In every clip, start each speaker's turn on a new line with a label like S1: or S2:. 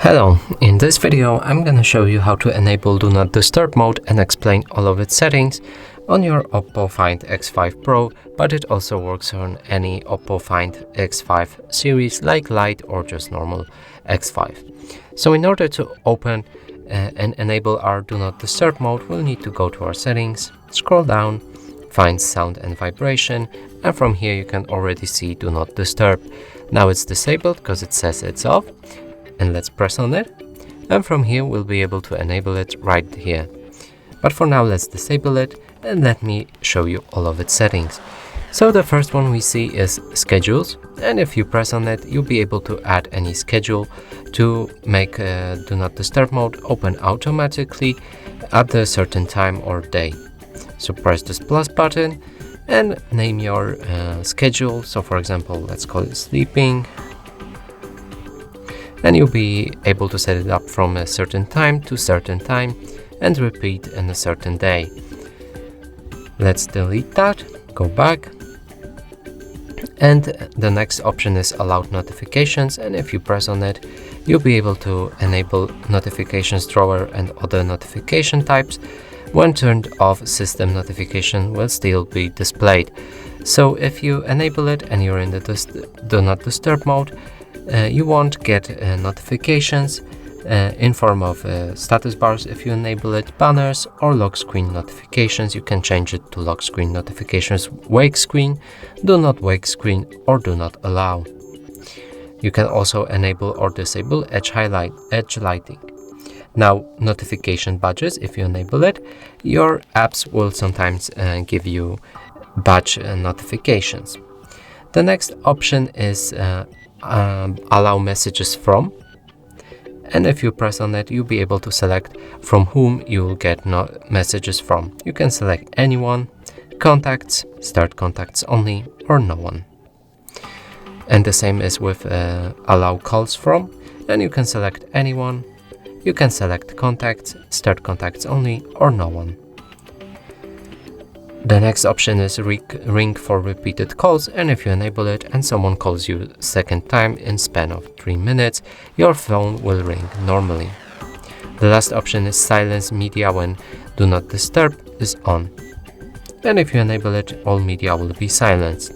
S1: Hello, in this video I'm gonna show you how to enable Do Not Disturb mode and explain all of its settings on your OPPO Find X5 Pro, but it also works on any OPPO Find X5 series like Lite or just normal X5. So in order to open and enable our Do Not Disturb mode, we'll need to go to our settings, scroll down, find sound and vibration, and from here you can already see Do Not Disturb. Now it's disabled because it says it's off. And let's press on it, and from here we'll be able to enable it right here. But for now let's disable it and let me show you all of its settings. So the first one we see is schedules, and if you press on it you'll be able to add any schedule to make Do Not Disturb mode open automatically at a certain time or day. So press this plus button and name your schedule. So for example, let's call it sleeping. And you'll be able to set it up from a certain time to certain time and repeat in a certain day. Let's delete that, go back, and the next option is allowed notifications, and if you press on it you'll be able to enable notifications drawer and other notification types. When turned off, system notification will still be displayed. So if you enable it and you're in the Do Not Disturb mode, you won't get notifications in form of status bars if you enable it, banners or lock screen notifications. You can change it to lock screen notifications, wake screen, do not wake screen, or do not allow. You can also enable or disable edge lighting. Now notification badges, if you enable it, your apps will sometimes give you badge notifications. The next option is allow messages from, and if you press on it you'll be able to select from whom you will get messages from. You can select anyone, contacts, start contacts only, or no one. And the same is with allow calls from, and you can select anyone, you can select contacts, start contacts only, or no one. The next option is ring for repeated calls, and if you enable it and someone calls you second time in span of 3 minutes, your phone will ring normally. The last option is silence media when Do Not Disturb is on, and if you enable it, all media will be silenced.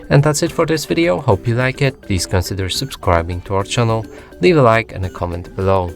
S1: And that's it for this video. Hope you like it. Please consider subscribing to our channel, leave a like and a comment below.